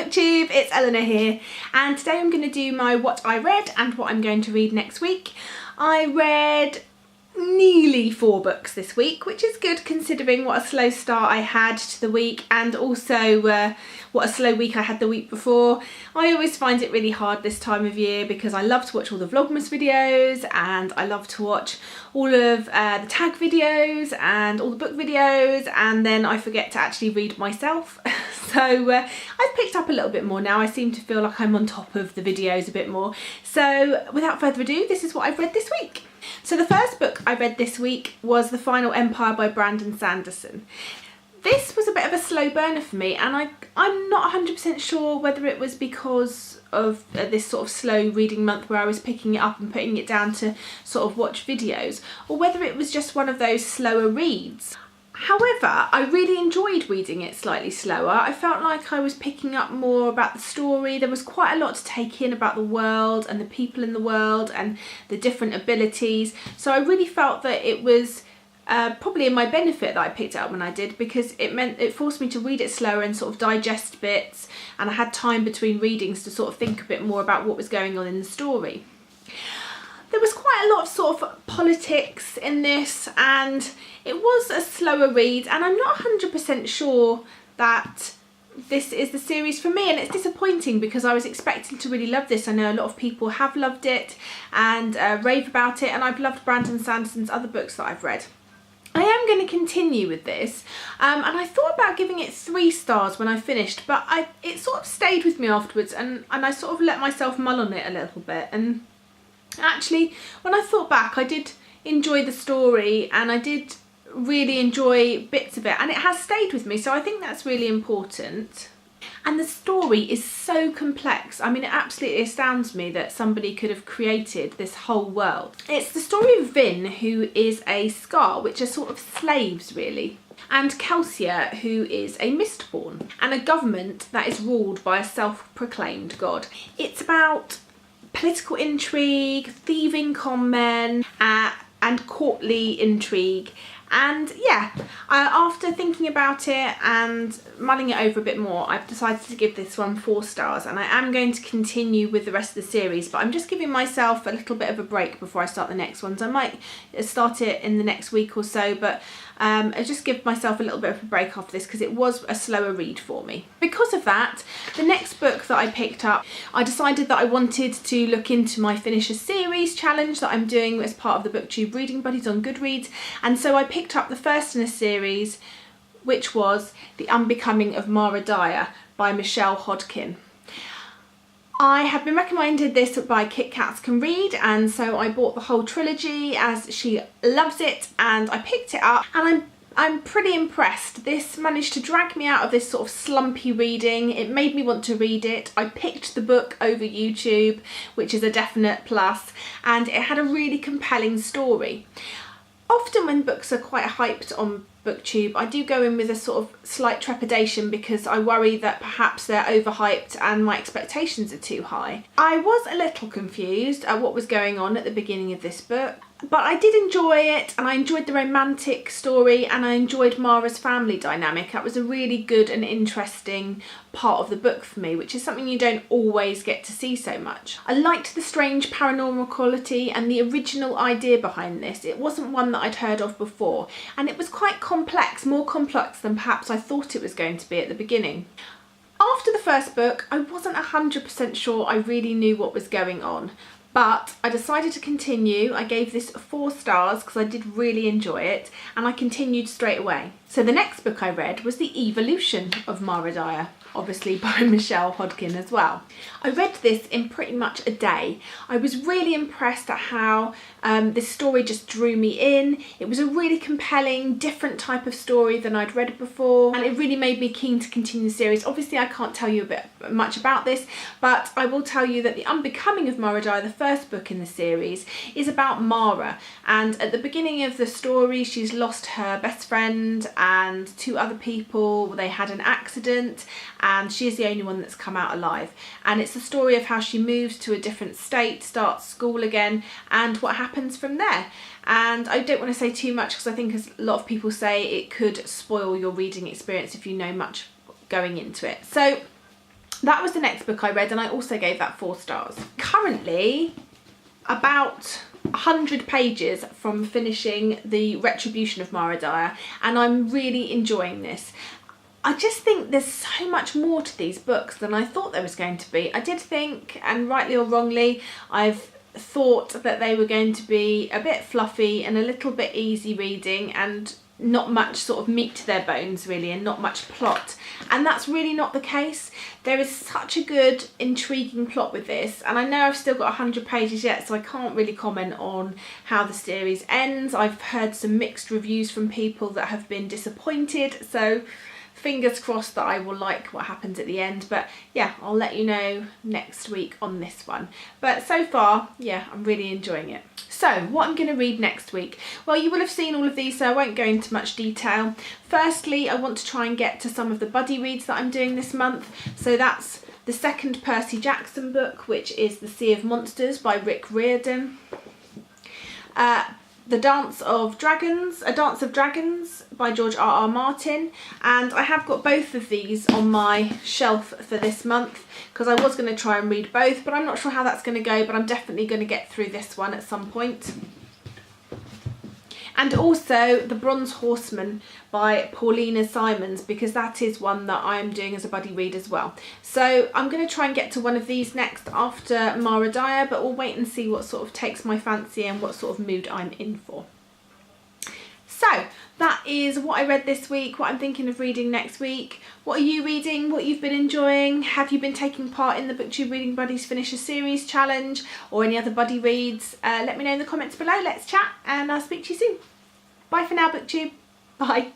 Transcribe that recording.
Booktube, it's Eleanor here, and today I'm going to do my what I read and what I'm going to read next week. I read nearly 4 books this week, which is good considering what a slow start I had to the week, and also what a slow week I had the week before. I always find it really hard this time of year because I love to watch all the Vlogmas videos and I love to watch all of the tag videos and all the book videos, and then I forget to actually read myself. So I've picked up a little bit more now. I seem to feel like I'm on top of the videos a bit more. So without further ado, this is what I've read this week. So the first book I read this week was The Final Empire by Brandon Sanderson. This was a bit of a slow burner for me, and I'm not 100% sure whether it was because of this sort of slow reading month where I was picking it up and putting it down to sort of watch videos, or whether it was just one of those slower reads. However, I really enjoyed reading it slightly slower. I felt like I was picking up more about the story. There was quite a lot to take in about the world and the people in the world and the different abilities. So I really felt that it was probably in my benefit that I picked it up when I did, because it forced me to read it slower and sort of digest bits, and I had time between readings to sort of think a bit more about what was going on in the story. There was quite a lot of sort of politics in this, and it was a slower read, and I'm not 100% sure that this is the series for me, and it's disappointing because I was expecting to really love this. I know a lot of people have loved it and rave about it, and I've loved Brandon Sanderson's other books that I've read. I am going to continue with this, and I thought about giving it 3 stars when I finished, but it sort of stayed with me afterwards, and I sort of let myself mull on it a little bit. And actually, when I thought back, I did enjoy the story and I did really enjoy bits of it, and it has stayed with me, so I think that's really important. And the story is so complex. I mean, it absolutely astounds me that somebody could have created this whole world. It's the story of Vin, who is a Scar, which are sort of slaves really, and Kelsier, who is a Mistborn, and a government that is ruled by a self-proclaimed god. It's about political intrigue, thieving con men, and courtly intrigue. And yeah, after thinking about it and mulling it over a bit more, I've decided to give this one 4 stars, and I am going to continue with the rest of the series, but I'm just giving myself a little bit of a break before I start the next ones. I might start it in the next week or so, but I just give myself a little bit of a break after this because it was a slower read for me. Because of that, the next book that I picked up, I decided that I wanted to look into my Finish a Series challenge that I'm doing as part of the BookTube Reading Buddies on Goodreads, and so I picked up the first in a series, which was The Unbecoming of Mara Dyer by Michelle Hodkin. I have been recommended this by Kit Kats Can Read, and so I bought the whole trilogy as she loves it, and I picked it up, and I'm pretty impressed. This managed to drag me out of this sort of slumpy reading. It made me want to read it. I picked the book over YouTube, which is a definite plus, and it had a really compelling story. Often when books are quite hyped on BookTube, I do go in with a sort of slight trepidation because I worry that perhaps they're overhyped and my expectations are too high. I was a little confused at what was going on at the beginning of this book, but I did enjoy it, and I enjoyed the romantic story, and I enjoyed Mara's family dynamic. That was a really good and interesting part of the book for me, which is something you don't always get to see so much. I liked the strange paranormal quality and the original idea behind this. It wasn't one that I'd heard of before, and it was quite complex, more complex than perhaps I thought it was going to be at the beginning. After the first book, I wasn't 100% sure I really knew what was going on, but I decided to continue. I gave this 4 stars because I did really enjoy it, and I continued straight away. So the next book I read was The Evolution of Mara Dyer, obviously by Michelle Hodkin as well. I read this in pretty much a day. I was really impressed at how this story just drew me in. It was a really compelling, different type of story than I'd read before, and it really made me keen to continue the series. Obviously I can't tell you much about this, but I will tell you that The Unbecoming of Mara Dyer, the first book in the series, is about Mara, and at the beginning of the story she's lost her best friend and 2 other people. They had an accident, and she's the only one that's come out alive, and it's the story of how she moves to a different state, starts school again, and what happens from there. And I don't want to say too much because I think, as a lot of people say, it could spoil your reading experience if you know much going into it. So that was the next book I read, and I also gave that 4 stars. Currently about 100 pages from finishing The Retribution of Mara Dyer, and I'm really enjoying this. I just think there's so much more to these books than I thought there was going to be. I did think, and rightly or wrongly, I've thought that they were going to be a bit fluffy and a little bit easy reading and not much sort of meat to their bones really, and not much plot, and that's really not the case. There is such a good intriguing plot with this, and I know I've still got 100 pages yet, so I can't really comment on how the series ends. I've heard some mixed reviews from people that have been disappointed, so fingers crossed that I will like what happens at the end. But yeah, I'll let you know next week on this one. But so far, yeah, I'm really enjoying it. So what I'm going to read next week, well, you will have seen all of these, so I won't go into much detail. Firstly, I want to try and get to some of the buddy reads that I'm doing this month. So that's the second Percy Jackson book, which is The Sea of Monsters by Rick Riordan. The Dance of Dragons, A Dance of Dragons by George R.R. Martin, and I have got both of these on my shelf for this month because I was going to try and read both, but I'm not sure how that's going to go, but I'm definitely going to get through this one at some point. And also The Bronze Horseman by Paulina Simons, because that is one that I'm doing as a buddy read as well. So I'm going to try and get to one of these next after Mara Dyer, but we'll wait and see what sort of takes my fancy and what sort of mood I'm in for. So that is what I read this week, what I'm thinking of reading next week. What are you reading? What you've been enjoying? Have you been taking part in the BookTube Reading Buddies Finish a Series challenge or any other buddy reads? Let me know in the comments below. Let's chat, and I'll speak to you soon. Bye for now, BookTube. Bye.